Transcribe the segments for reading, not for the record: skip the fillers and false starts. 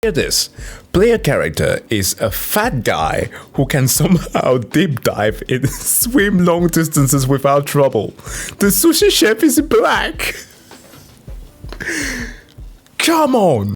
Hear this. Player character is a fat guy who can somehow deep dive and swim long distances without trouble. The sushi chef is black. Come on.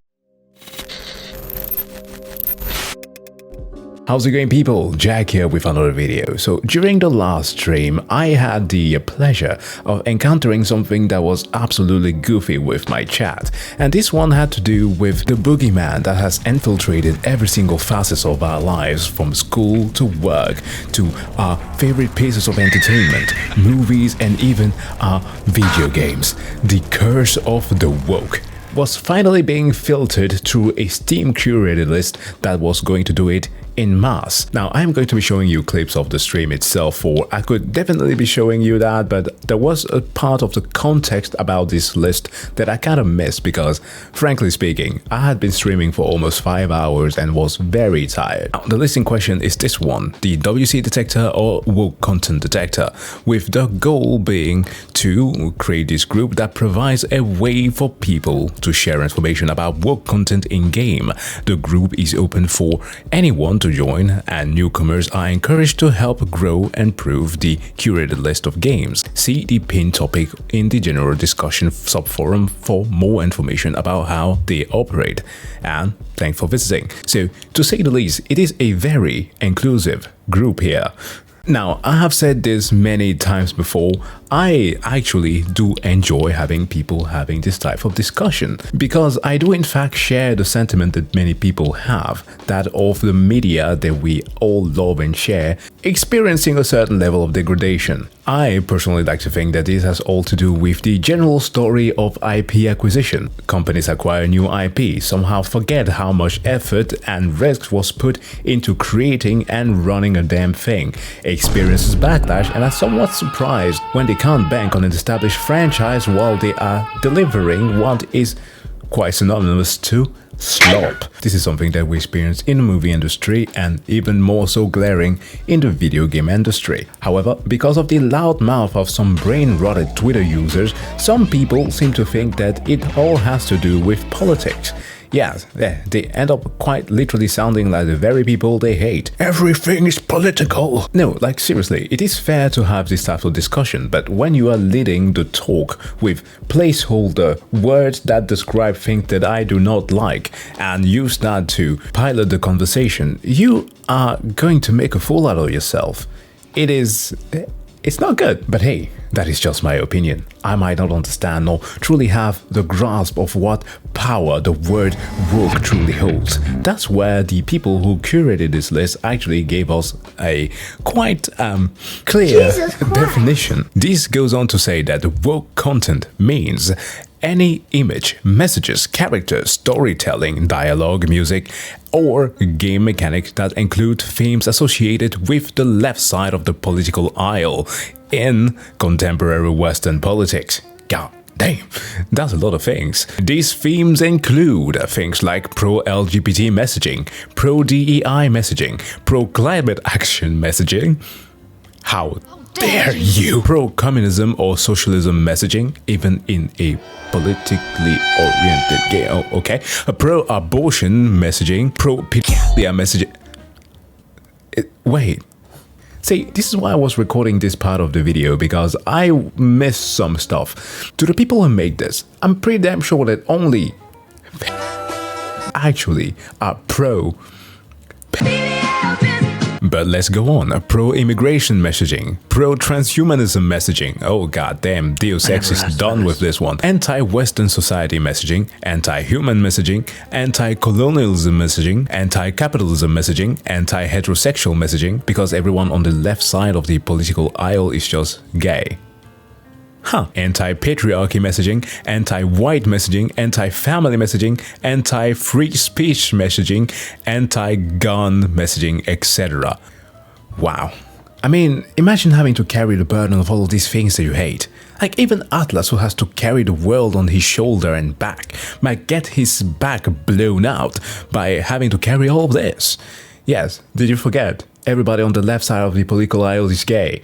How's it going, people? Jack here with another video. So during the last stream, I had the pleasure of encountering something that was absolutely goofy with my chat. And this one had to do with the boogeyman that has infiltrated every single facet of our lives, from school to work to our favorite pieces of entertainment, movies, and even our video games. The curse of the woke was finally being filtered through a Steam curated list that was going to do it in mass. Now, I'm going to be showing you clips of the stream itself, or I could definitely be showing you that, but there was a part of the context about this list that I kind of missed because, frankly speaking, I had been streaming for almost 5 hours and was very tired. Now, the list in question is this one, the WC Detector or Woke Content Detector, with the goal being to create this group that provides a way for people to share information about woke content in-game. The group is open for anyone to join, and newcomers are encouraged to help grow and improve the curated list of games. See the pinned topic in the general discussion subforum for more information about how they operate. And thanks for visiting. So, to say the least, it is a very inclusive group here. Now, I have said this many times before, I actually do enjoy having people having this type of discussion, because I do in fact share the sentiment that many people have, that of the media that we all love and share experiencing a certain level of degradation. I personally like to think that this has all to do with the general story of IP acquisition. Companies acquire new IP, somehow forget how much effort and risk was put into creating and running a damn thing, experiences backlash, and are somewhat surprised when they can't bank on an established franchise while they are delivering what is quite synonymous to slop. This is something that we experience in the movie industry, and even more so glaring in the video game industry. However, because of the loud mouth of some brain-rotted Twitter users, some people seem to think that it all has to do with politics. Yes, they end up quite literally sounding like the very people they hate. Everything is political. No, like seriously, it is fair to have this type of discussion, but when you are leading the talk with placeholder words that describe things that I do not like and use that to pilot the conversation, you are going to make a fool out of yourself. It's not good, but hey, that is just my opinion. I might not understand or truly have the grasp of what power the word woke truly holds. That's where the people who curated this list actually gave us a quite clear definition. This goes on to say that woke content means any image, messages, characters, storytelling, dialogue, music, or game mechanics that include themes associated with the left side of the political aisle in contemporary Western politics. God damn, that's a lot of things. These themes include things like pro-LGBT messaging, pro-DEI messaging, pro-climate action messaging. How dare you! Pro-communism or socialism messaging, even in a politically oriented game, okay? A pro-abortion messaging, pro-pedophilia messaging. Wait. See, this is why I was recording this part of the video, because I missed some stuff. To the people who made this, I'm pretty damn sure that only actually are pro. But let's go on. Pro-immigration messaging, pro-transhumanism messaging. Oh goddamn, Deus Ex is done with this one. Anti-Western society messaging, anti-human messaging, anti-colonialism messaging, anti-capitalism messaging, anti-heterosexual messaging, because everyone on the left side of the political aisle is just gay. Anti-patriarchy messaging, anti-white messaging, anti-family messaging, anti-free speech messaging, anti-gun messaging, etc. Wow. I mean, imagine having to carry the burden of all of these things that you hate. Like, even Atlas, who has to carry the world on his shoulder and back, might get his back blown out by having to carry all of this. Yes, did you forget? Everybody on the left side of the political aisle is gay.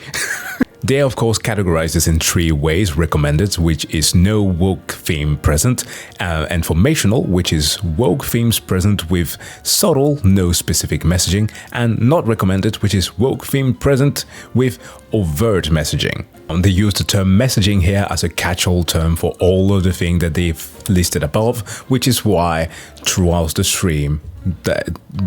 They of course categorize this in 3 ways: recommended, which is no woke theme present, informational, which is woke themes present with subtle, no specific messaging, and not recommended, which is woke theme present with overt messaging. They use the term messaging here as a catch-all term for all of the things that they've listed above, which is why throughout the stream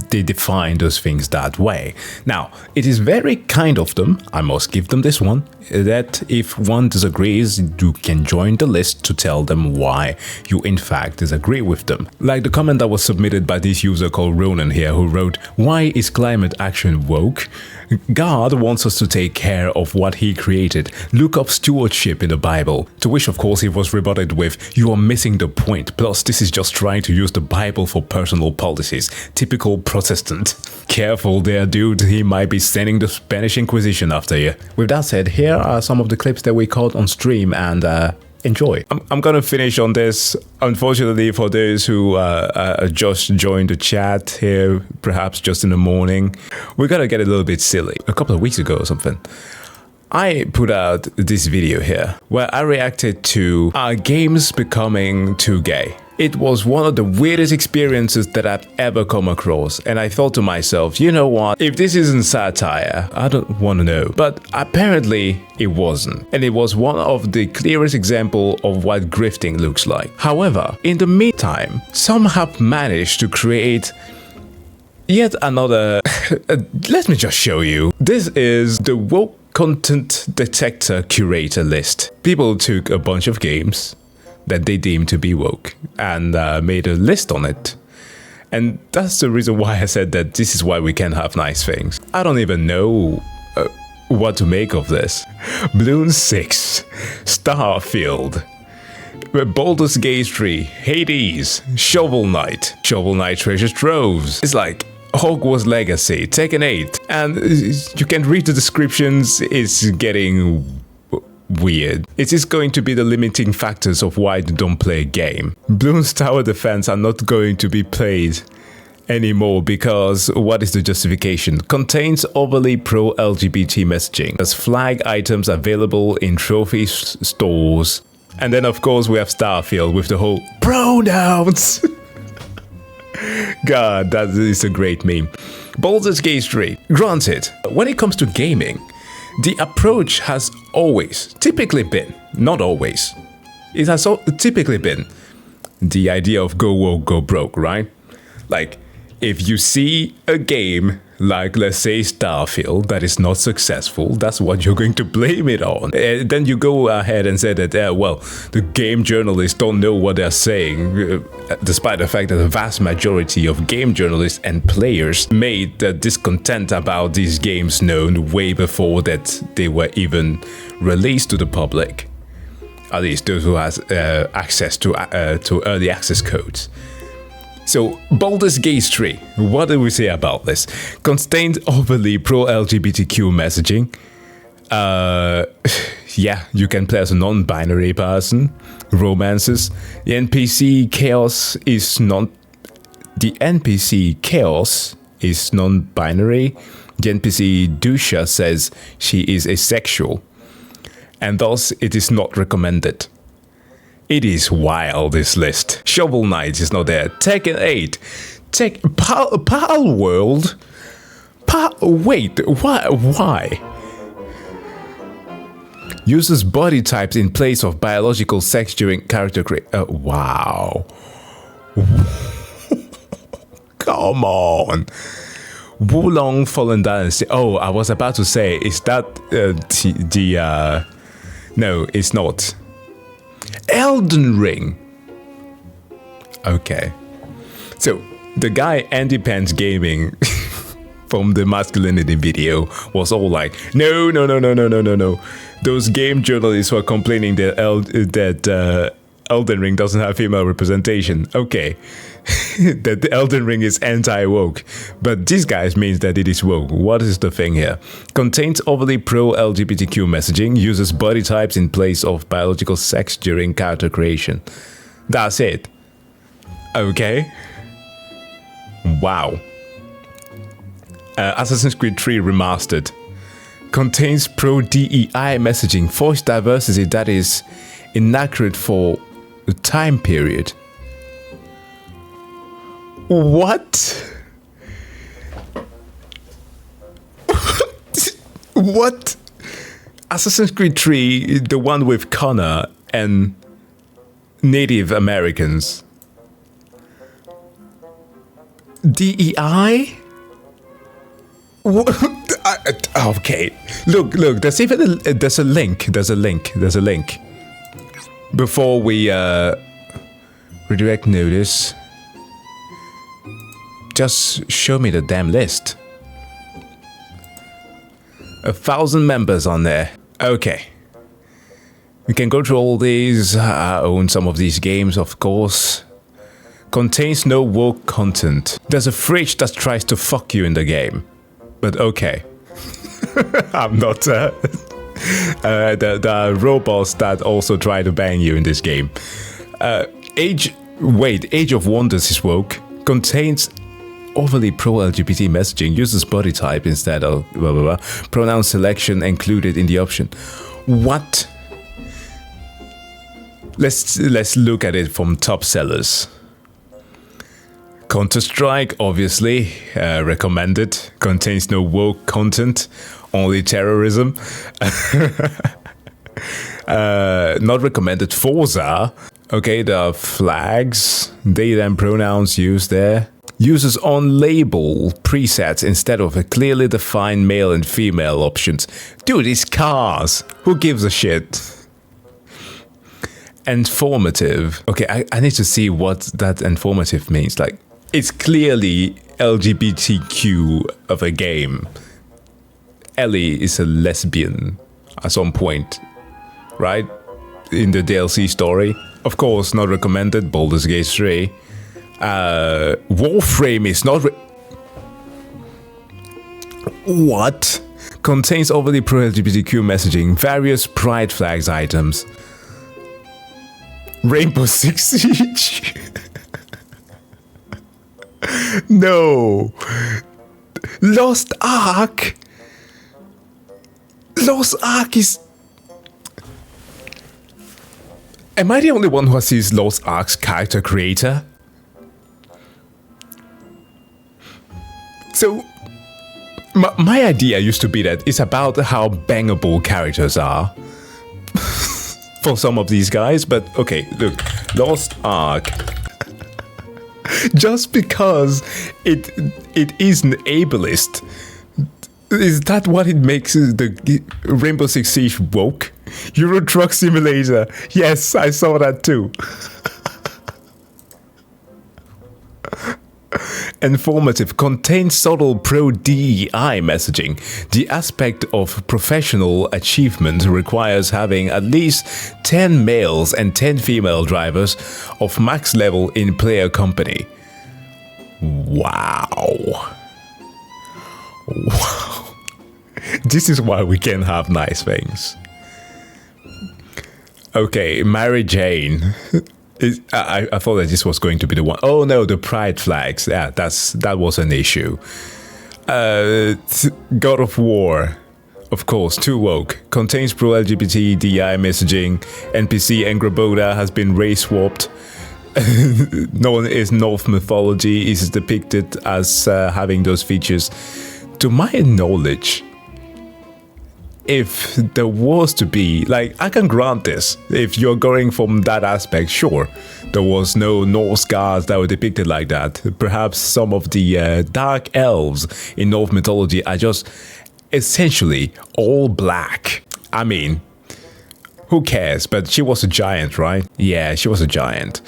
they define those things that way. Now, it is very kind of them, I must give them this one, that if one disagrees, you can join the list to tell them why you in fact disagree with them. Like the comment that was submitted by this user called Ronan here, who wrote, "Why is climate action woke? God wants us to take care of what he created. Look up stewardship in the Bible." To which of course he was rebutted with, "You are missing the point. Plus this is just trying to use the Bible for personal policies. Typical Protestant." Careful there, dude. He might be sending the Spanish Inquisition after you. With that said, here are some of the clips that we caught on stream, and enjoy. I'm gonna finish on this. Unfortunately for those who just joined the chat here, perhaps just in the morning, we're gonna get a little bit silly. A couple of weeks ago or something, I put out this video here where I reacted to games becoming too gay. It was one of the weirdest experiences that I've ever come across, and I thought to myself, you know what, if this isn't satire, I don't want to know. But apparently it wasn't, and it was one of the clearest examples of what grifting looks like. However, in the meantime, some have managed to create yet another let me just show you. This is the woke content detector curator list. People took a bunch of games that they deemed to be woke and made a list on it. And that's the reason why I said that this is why we can have nice things. I don't even know what to make of this. Bloon 6, Starfield, Baldur's Gate 3, Hades, Shovel Knight Treasure Troves. It's like Hogwarts Legacy, Tekken 8, and you can read the descriptions. It's getting weird. It is going to be the limiting factors of why they don't play a game. Bloons Tower Defense are not going to be played anymore because what is the justification? Contains overly pro-LGBT messaging. There's flag items available in trophy stores. And then of course we have Starfield with the whole pronouns. God, that is a great meme. Baldur's Gate 3. Granted, when it comes to gaming, the approach has always, typically been, not always, it has typically been the idea of go woke, go broke, right? Like, if you see a game like, let's say, Starfield that is not successful, that's what you're going to blame it on. Then you go ahead and say that, well, the game journalists don't know what they're saying, despite the fact that the vast majority of game journalists and players made the discontent about these games known way before that they were even released to the public. At least those who has access to early access codes. So, Baldur's Gate 3, what do we say about this? Contained overly pro-LGBTQ messaging. Yeah, you can play as a non-binary person. Romances. The NPC chaos is non-binary. The NPC Dusha says she is asexual, and thus it is not recommended. It is wild, this list. Shovel Knight is not there. Tekken 8. Pal World? Wait, why? Uses body types in place of biological sex during character creation. Wow. Come on. Wulong Fallen Dynasty. Oh, I was about to say, is that no, it's not. Elden Ring. Okay. So, the guy Andy Pants Gaming from the masculinity video was all like, no. Those game journalists were complaining that Elden Ring doesn't have female representation. Okay. That the Elden Ring is anti-woke. But these guys means that it is woke. What is the thing here? Contains overly pro-LGBTQ messaging. Uses body types in place of biological sex during character creation. That's it. Okay. Wow. Assassin's Creed 3 Remastered. contains pro-DEI messaging, force diversity that is inaccurate for the time period. What? What? Assassin's Creed 3, the one with Connor and Native Americans. DEI? Okay. Look, there's even there's a link. Before we redirect notice, just show me the damn list. 1,000 members on there. Okay. We can go through all these. I own some of these games, of course. Contains no woke content. There's a fridge that tries to fuck you in the game. But okay. I'm not... there are robots that also try to bang you in this game. Age of Wonders is woke. Contains overly pro-LGBT messaging. Uses body type instead of blah blah blah. Pronoun selection included in the option. What? Let's look at it from top sellers. Counter-Strike, obviously, recommended. Contains no woke content, only terrorism. Not recommended. Forza. Okay, there are flags, data and pronouns used there. Uses on-label presets instead of a clearly defined male and female options. Dude, it's cars. Who gives a shit? Informative. Okay, I need to see what that informative means. Like, it's clearly LGBTQ of a game. Ellie is a lesbian at some point, right? In the DLC story. Of course, not recommended. Baldur's Gate 3. Warframe is not... What? Contains overly pro-LGBTQ messaging. Various pride flags items. Rainbow Six Siege. No. Lost Ark. Lost Ark is... Am I the only one who sees Lost Ark's character creator? So, my idea used to be that it's about how bangable characters are for some of these guys, but okay, look, Lost Ark. Just because it is an ableist, is that what it makes the Rainbow Six Siege woke? Euro Truck Simulator. Yes, I saw that too. Informative. Contains subtle pro-DEI messaging. The aspect of professional achievement requires having at least 10 males and 10 female drivers of max level in player company. Wow. Wow. This is why we can have nice things. Okay, Mary Jane. I thought that this was going to be the one. Oh no, the pride flags. Yeah, that was an issue. God of War, of course, too woke. Contains pro-LGBT DI messaging. NPC Angraboda has been race swapped. Known as North mythology, is depicted as having those features. To my knowledge, if there was to be, like, I can grant this, if you're going from that aspect, sure, there was no Norse gods that were depicted like that. Perhaps some of the dark elves in Norse mythology are just essentially all black. I mean, who cares? But she was a giant, right? Yeah, she was a giant.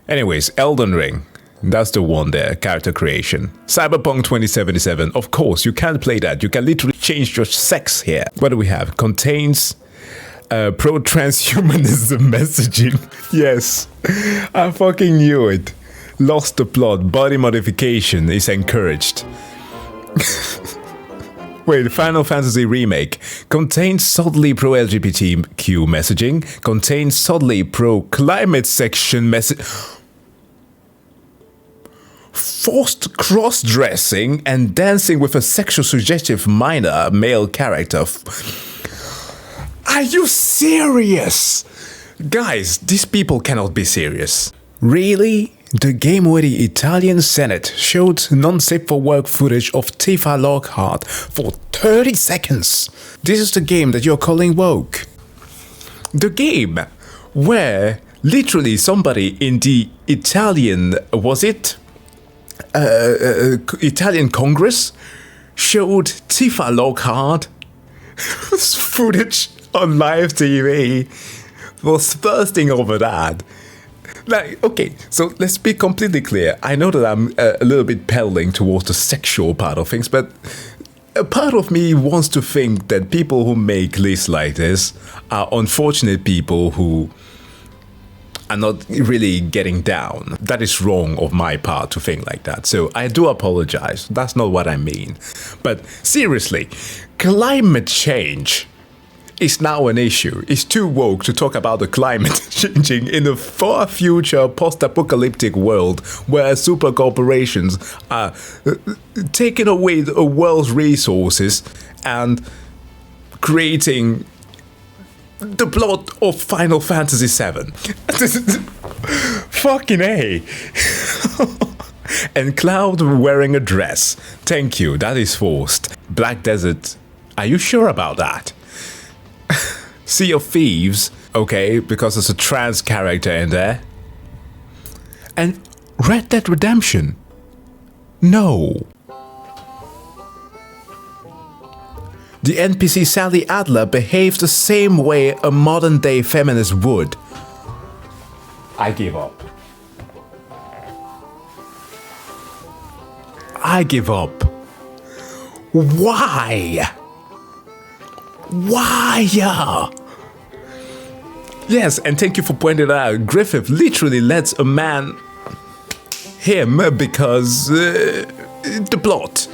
Anyways, Elden Ring. That's the one there, character creation. Cyberpunk 2077, of course, you can't play that. You can literally change your sex here. What do we have? Contains pro-transhumanism messaging. Yes, I fucking knew it. Lost the plot. Body modification is encouraged. Wait, Final Fantasy Remake. Contains subtly pro-LGBTQ messaging. Contains subtly pro-climate section message. forced cross-dressing and dancing with a sexual suggestive minor male character. Are you serious? Guys, these people cannot be serious. Really? The game where the Italian Senate showed non-safe for work footage of Tifa Lockhart for 30 seconds. This is the game that you're calling woke. The game where literally somebody in the Italian, was it? Italian Congress showed Tifa Lockhart footage on live TV, was thirsting over that. Like, okay, so let's be completely clear. I know that I'm a little bit peddling towards the sexual part of things, but a part of me wants to think that people who make lists like this are unfortunate people who are not really getting down. That is wrong of my part to think like that. So I do apologize. That's not what I mean. But seriously, climate change is now an issue. It's too woke to talk about the climate changing in a far future post-apocalyptic world where super corporations are taking away the world's resources and creating the plot of Final Fantasy VII. Fucking A. And Cloud wearing a dress. Thank you, that is forced. Black Desert, are you sure about that? Sea of Thieves, okay, because there's a trans character in there. And Red Dead Redemption, no. The NPC Sally Adler behaves the same way a modern-day feminist would. I give up. I give up. Why? Why? Yes, and thank you for pointing out. Griffith literally lets a man him because the plot.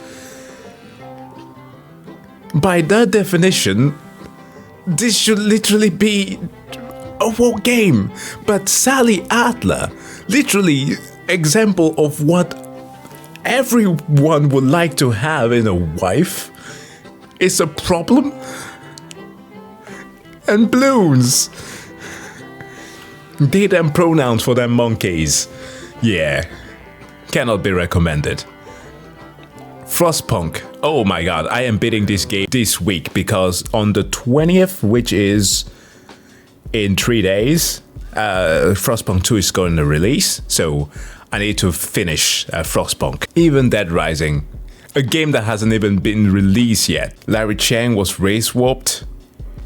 By that definition, this should literally be a war game. But Sally Adler, literally example of what everyone would like to have in a wife, is a problem. And balloons. They them pronouns for them monkeys. Yeah, cannot be recommended. Frostpunk. Oh my god, I am beating this game this week because on the 20th, which is in 3 days, Frostpunk 2 is going to release. So I need to finish Frostpunk. Even Dead Rising, a game that hasn't even been released yet. Larry Chang was race warped.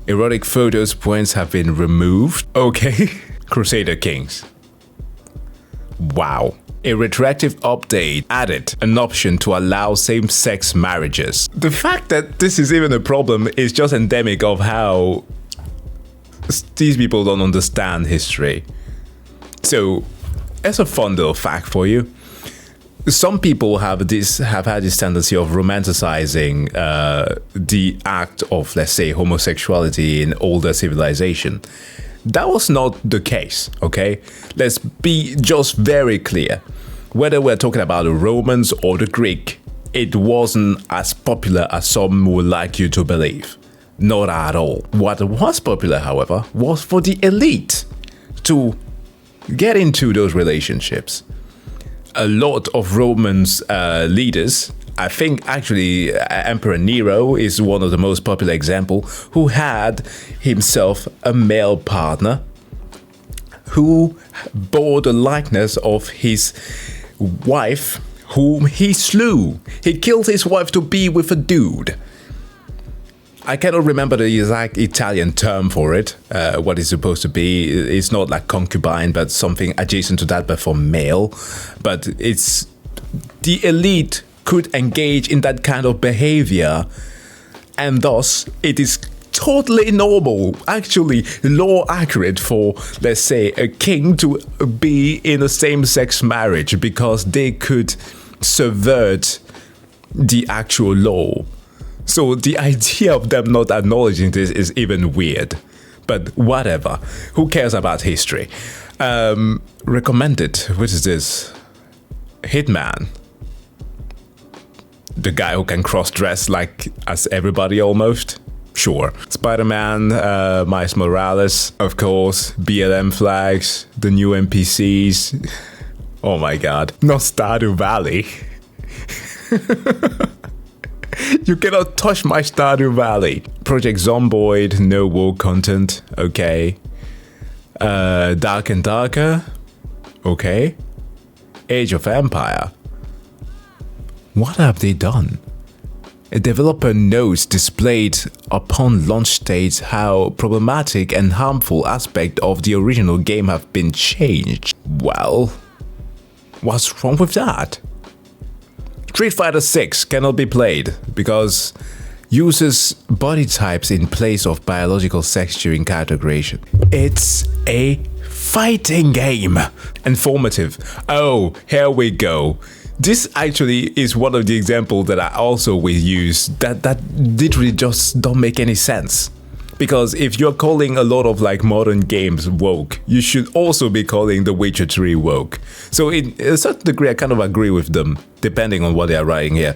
Erotic photos points have been removed. Okay. Crusader Kings. Wow. A retroactive update added an option to allow same-sex marriages. The fact that this is even a problem is just endemic of how these people don't understand history. So, as a fun little fact for you, some people have had this tendency of romanticizing the act of, let's say, homosexuality in older civilization. That was not the case, okay? Let's be just very clear. Whether we're talking about the Romans or the Greek, it wasn't as popular as some would like you to believe. Not at all. What was popular, however, was for the elite to get into those relationships. A lot of Romans leaders, I think actually Emperor Nero is one of the most popular example, who had himself a male partner who bore the likeness of his wife whom he slew. He killed his wife to be with a dude. I cannot remember the exact Italian term for it, what it's supposed to be. It's not like concubine, but something adjacent to that, but for male. But it's the elite could engage in that kind of behavior, and thus it is totally normal, actually law accurate for, let's say, a king to be in a same-sex marriage because they could subvert the actual law. So the idea of them not acknowledging this is even weird. But whatever. Who cares about history? Recommended. What is this? Hitman. The guy who can cross-dress like as everybody almost. Sure. Spider-Man, Miles Morales, of course, BLM flags, the new NPCs. Oh my god. Not Stardew Valley. You cannot touch my Stardew Valley. Project Zomboid, no woke content. Okay. Dark and Darker. Okay. Age of Empire. What have they done? A developer notes displayed upon launch states how problematic and harmful aspects of the original game have been changed. Well, what's wrong with that? Street Fighter 6 cannot be played because uses body types in place of biological sex during character creation. It's a fighting game. Informative. Oh, here we go. This actually is one of the examples that I also will use that literally just don't make any sense. Because if you're calling a lot of like modern games woke, you should also be calling The Witcher 3 woke. So in a certain degree, I kind of agree with them, depending on what they are writing here.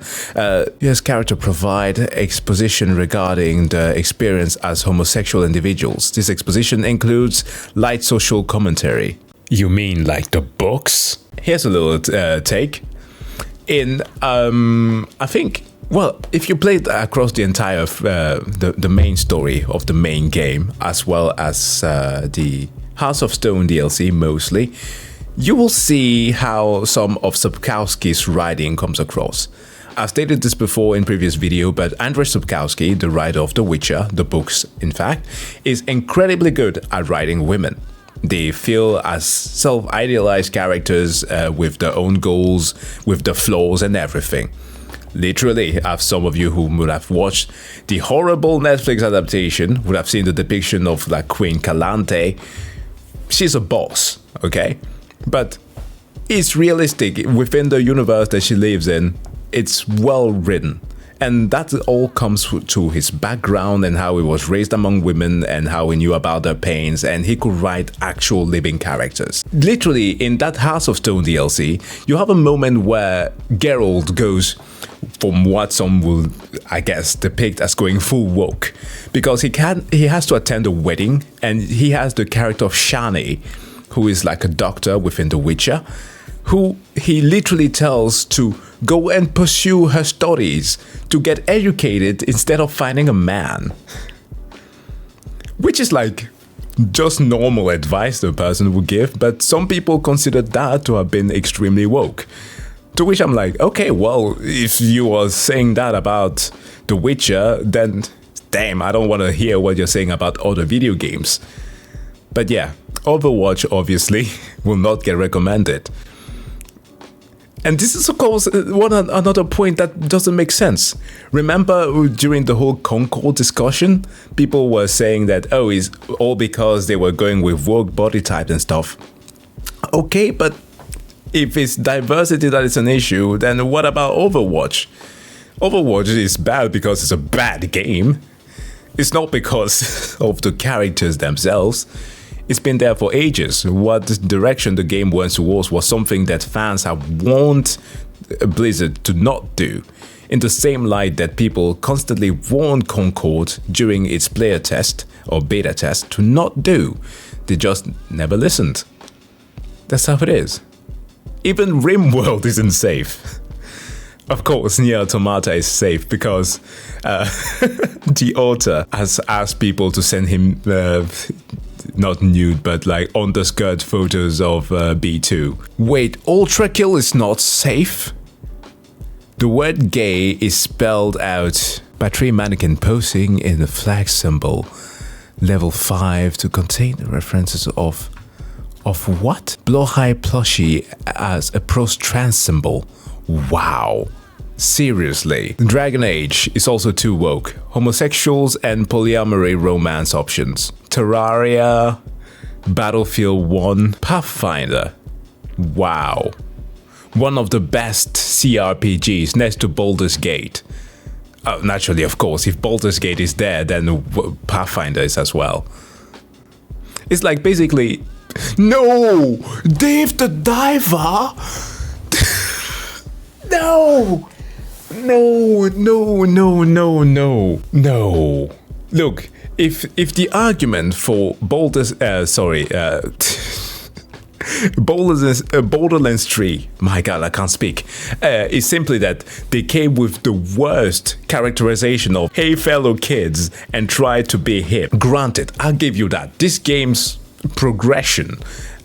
Yes, character provide exposition regarding the experience as homosexual individuals. This exposition includes light social commentary. You mean like the books? Here's a little take. In, I think, well, if you played across the entire, the main story of the main game, as well as the House of Stone DLC mostly, you will see how some of Sapkowski's writing comes across. I've stated this before in previous video, but Andrzej Sapkowski, the writer of The Witcher, the books in fact, is incredibly good at writing women. They feel as self-idealized characters with their own goals, with their flaws and everything. Literally, as some of you who would have watched the horrible Netflix adaptation would have seen the depiction of like Queen Calante. She's a boss, okay? But it's realistic within the universe that she lives in. It's well written. And that all comes to his background and how he was raised among women and how he knew about their pains, and he could write actual living characters. Literally, in that House of Stone DLC, you have a moment where Geralt goes from what some will, I guess, depict as going full woke. Because he has to attend a wedding, and he has the character of Shani, who is like a doctor within The Witcher, who he literally tells to go and pursue her studies, to get educated instead of finding a man. Which is like just normal advice the person would give, but some people consider that to have been extremely woke. To which I'm like, okay, well, if you are saying that about The Witcher, then damn, I don't want to hear what you're saying about other video games. But yeah, Overwatch obviously will not get recommended. And this is, of course, another point that doesn't make sense. Remember during the whole Concord discussion, people were saying that, oh, it's all because they were going with woke body types and stuff. Okay, but if it's diversity that is an issue, then what about Overwatch? Overwatch is bad because it's a bad game. It's not because of the characters themselves. It's been there for ages. What direction the game went towards was something that fans have warned Blizzard to not do. In the same light that people constantly warned Concord during its player test or beta test to not do. They just never listened. That's how it is. Even RimWorld isn't safe. Of course, Nier Automata is safe because the author has asked people to send him not nude, but like underskirt photos of B2. Wait, Ultra Kill is not safe? The word gay is spelled out by 3 mannequin posing in the flag symbol. Level 5 to contain the references of what? Blowhigh plushie as a trans symbol. Wow. Seriously. Dragon Age is also too woke. Homosexuals and polyamory romance options. Terraria, Battlefield 1, Pathfinder. Wow. One of the best CRPGs next to Baldur's Gate. Naturally, of course, if Baldur's Gate is there, then Pathfinder is as well. It's like basically, no! Dave the Diver! No! No, no, no, no, no, no. Look, if the argument for Borderlands 3, my god, I can't speak, is simply that they came with the worst characterization of hey fellow kids and tried to be hip. Granted, I'll give you that. This game's progression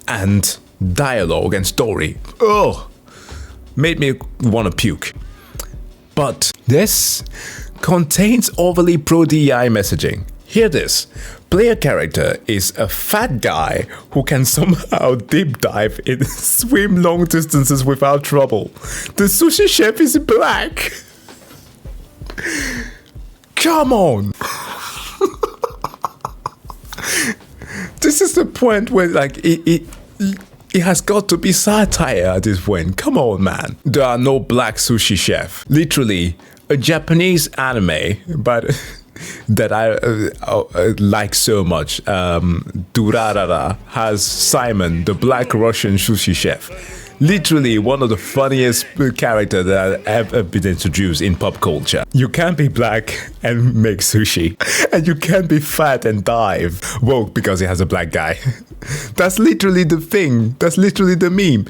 and dialogue and story, made me want to puke. But this contains overly pro-DEI messaging. Hear this. Player character is a fat guy who can somehow deep dive and swim long distances without trouble. The sushi chef is black. Come on. This is the point where like it has got to be satire at this point. Come on, man. There are no black sushi chef. Literally, a Japanese anime, but that I like so much. Durarara has Simon, the black Russian sushi chef. Literally one of the funniest characters that have ever been introduced in pop culture. You can't be black and make sushi. And you can't be fat and dive woke because he has a black guy. That's literally the thing. That's literally the meme.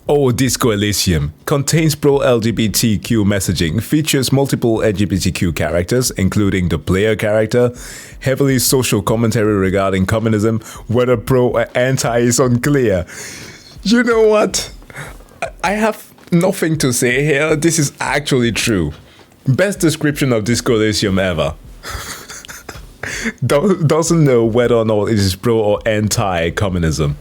Oh, Disco Elysium contains pro-LGBTQ messaging, features multiple LGBTQ characters, including the player character, heavily social commentary regarding communism, whether pro or anti is unclear. You know what? I have nothing to say here. This is actually true. Best description of Disco Elysium ever. Doesn't know whether or not it is pro or anti-communism.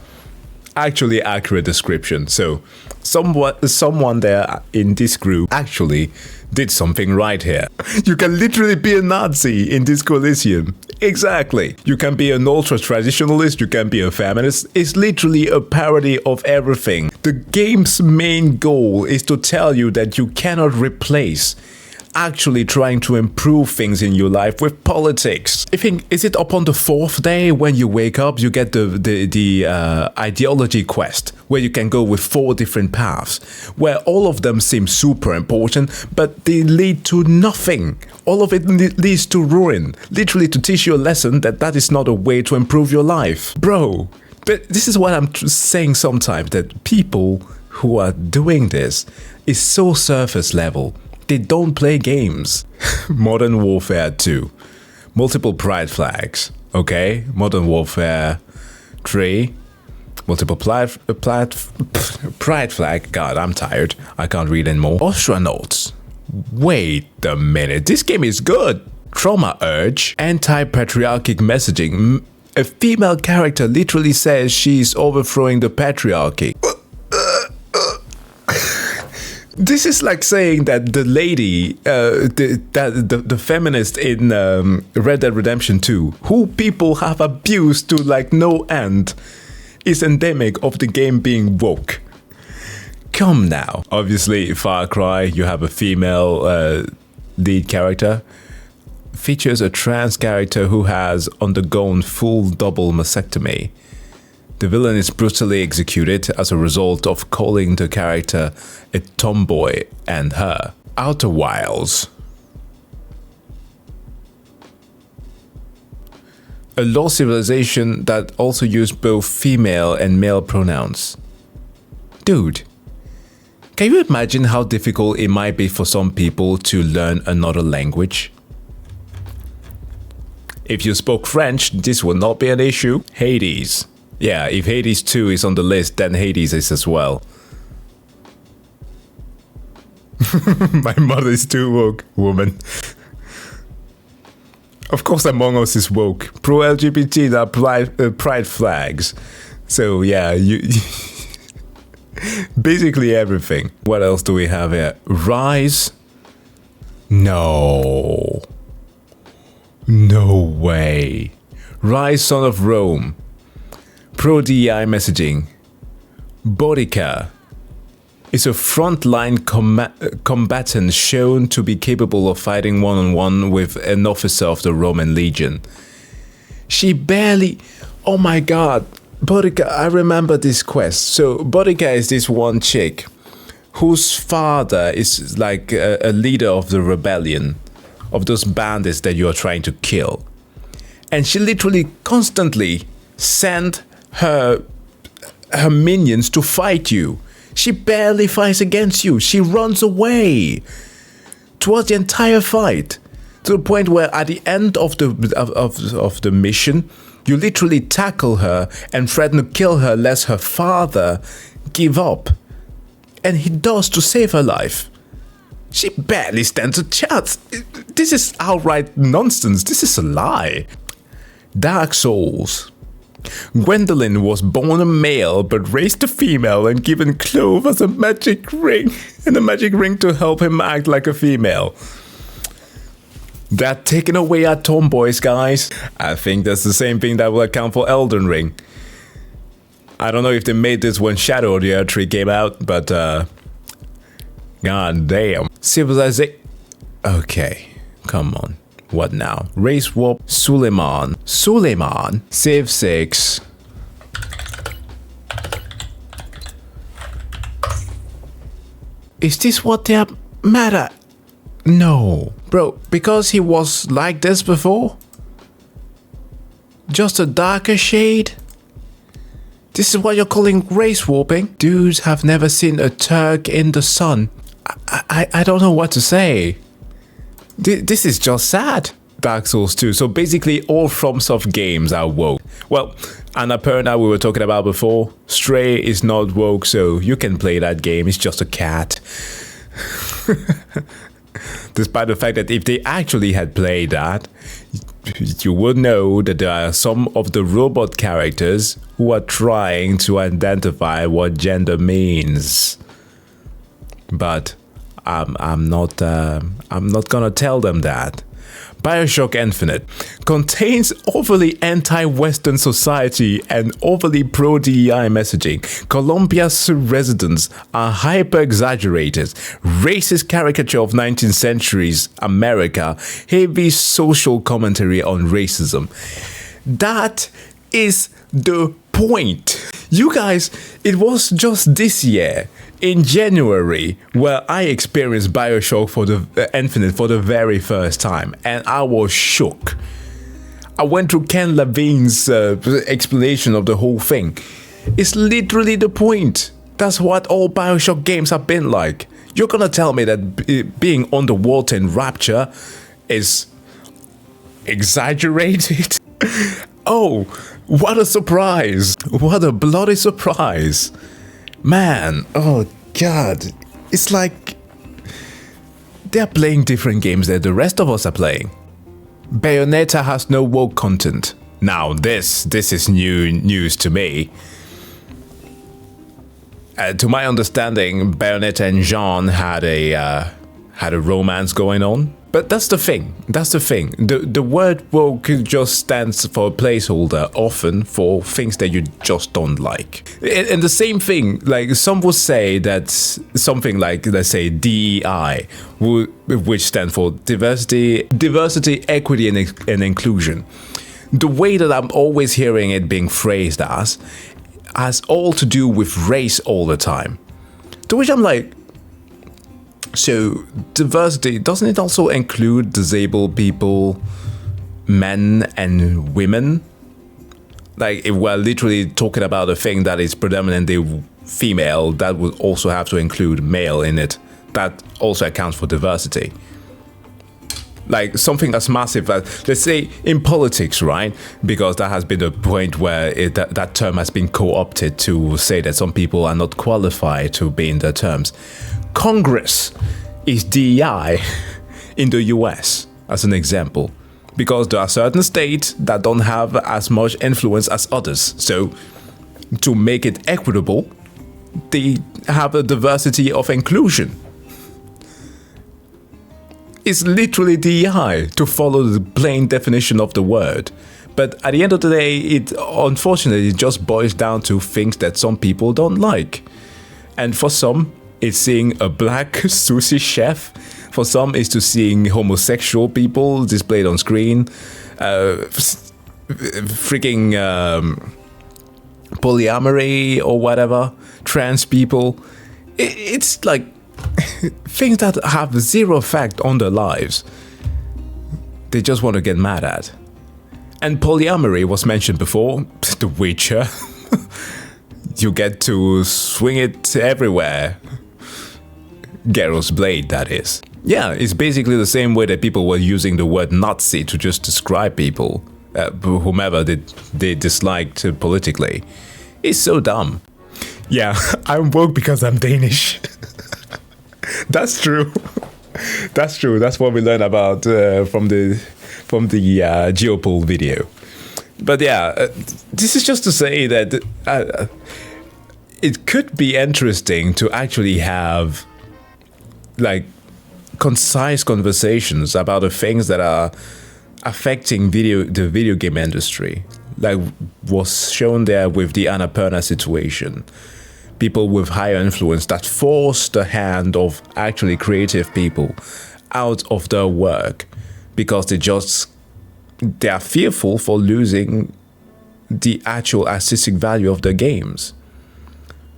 Actually accurate description. So someone there in this group actually did something right here. You can literally be a Nazi in Disco Elysium. Exactly. You can be an ultra-traditionalist, you can be a feminist. It's literally a parody of everything. The game's main goal is to tell you that you cannot replace actually trying to improve things in your life with politics. I think, is it upon the 4th day when you wake up, you get the ideology quest, where you can go with 4 different paths, where all of them seem super important, but they lead to nothing. All of it leads to ruin, literally to teach you a lesson that is not a way to improve your life. Bro, but this is what I'm saying sometimes, that people who are doing this is so surface level. They don't play games. Modern Warfare 2. Multiple pride flags. Okay. Modern Warfare 3. Multiple pride flag. God, I'm tired. I can't read anymore. Astronauts. Wait a minute. This game is good. Trauma Urge. Anti-patriarchic messaging. A female character literally says she's overthrowing the patriarchy. This is like saying that the lady, the feminist in Red Dead Redemption 2, who people have abused to like no end, is endemic of the game being woke. Come now. Obviously, Far Cry, you have a female lead character. Features a trans character who has undergone full double mastectomy. The villain is brutally executed as a result of calling the character a tomboy and her. Outer Wilds. A lost civilization that also used both female and male pronouns. Dude, can you imagine how difficult it might be for some people to learn another language? If you spoke French, this would not be an issue. Hades. Yeah, if Hades 2 is on the list, then Hades is as well. My mother is too woke, woman. Of course Among Us is woke. Pro-LGBT are pride flags. So yeah, you... basically everything. What else do we have here? Rise? No. No way. Rise, Son of Rome. Pro-DEI messaging. Bodica is a frontline combatant shown to be capable of fighting one-on-one with an officer of the Roman legion. She barely... Oh my god. Bodica, I remember this quest. So Bodica is this one chick whose father is like a leader of the rebellion, of those bandits that you are trying to kill. And she literally constantly sent her minions to fight you. She barely fights against you. She runs away towards the entire fight, to the point where at the end of the mission, you literally tackle her and threaten to kill her lest her father give up. And he does to save her life. She barely stands a chance. This is outright nonsense. This is a lie. Dark Souls. Gwendolyn was born a male but raised a female and given Clove as a magic ring, and a magic ring to help him act like a female. They're taking away our tomboys, guys. I think that's the same thing that will account for Elden Ring. I don't know if they made this when Shadow of the Earth Tree came out, but god damn. Civilization. Okay, come on. What now? Race Warp Suleiman. Civ 6. Is this what they're mad at? No. Bro, because he was like this before? Just a darker shade? This is what you're calling race warping? Dudes have never seen a Turk in the sun. I don't know what to say. This is just sad. Dark Souls 2. So basically all FromSoft games are woke. Well, Annapurna we were talking about before. Stray is not woke, so you can play that game. It's just a cat. Despite the fact that if they actually had played that, you would know that there are some of the robot characters who are trying to identify what gender means. But I'm not gonna tell them that. BioShock Infinite contains overly anti-Western society and overly pro-DEI messaging. Colombia's residents are hyper-exaggerated, racist caricature of 19th century's America, heavy social commentary on racism. That is the point. You guys, it was just this year, in January, where I experienced BioShock for the Infinite for the very first time, and I was shook. I went through Ken Levine's explanation of the whole thing. It's literally the point. That's what all BioShock games have been like. You're gonna tell me that being underwater in Rapture is exaggerated? Oh, what a surprise! What a bloody surprise! Man, oh god, it's like they're playing different games that the rest of us are playing. Bayonetta has no woke content. Now this is new news to me. To my understanding, Bayonetta and Jean had a romance going on. But that's the thing. The word woke just stands for a placeholder, often for things that you just don't like. And the same thing, like some would say that something like, let's say, DEI, which stands for diversity, equity, and inclusion. The way that I'm always hearing it being phrased as has all to do with race all the time. To which I'm like, so diversity, doesn't it also include disabled people, men and women? Like if we're literally talking about a thing that is predominantly female, that would also have to include male in it. That also accounts for diversity. Like something that's massive, let's say in politics, right? Because that has been the point where that term has been co-opted to say that some people are not qualified to be in the terms. Congress is DEI in the US, as an example, because there are certain states that don't have as much influence as others. So to make it equitable, they have a diversity of inclusion. It's literally DEI to follow the plain definition of the word. But at the end of the day, it unfortunately just boils down to things that some people don't like. And for some, it's seeing a black sushi chef. For some, it's to seeing homosexual people displayed on screen. Polyamory or whatever. Trans people. It's like things that have zero effect on their lives. They just want to get mad at. And polyamory was mentioned before. The Witcher. You get to swing it everywhere. Geralt's blade, that is. Yeah, it's basically the same way that people were using the word Nazi to just describe people, whomever they disliked politically. It's so dumb. Yeah, I'm woke because I'm Danish. That's true. That's true. That's what we learned about from the Geopol video. But yeah, this is just to say that it could be interesting to actually have like concise conversations about the things that are affecting the video game industry, like was shown there with the Annapurna situation. People with higher influence that force the hand of actually creative people out of their work because they are fearful for losing the actual artistic value of their games.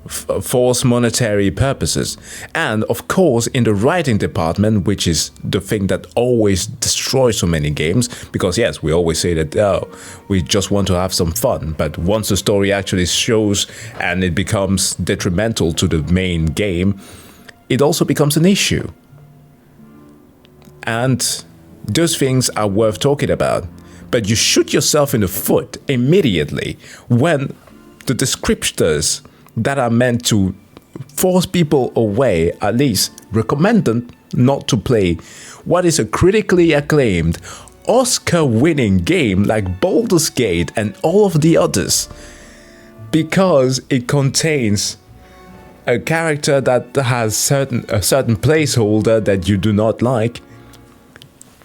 For monetary purposes. And of course, in the writing department, which is the thing that always destroys so many games, because yes, we always say that we just want to have some fun, but once the story actually shows and it becomes detrimental to the main game, it also becomes an issue. And those things are worth talking about. But you shoot yourself in the foot immediately when the descriptors that are meant to force people away, at least recommend them not to play what is a critically acclaimed, Oscar-winning game like Baldur's Gate and all of the others, because it contains a character that has a certain placeholder that you do not like.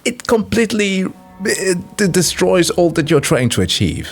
It completely destroys all that you're trying to achieve.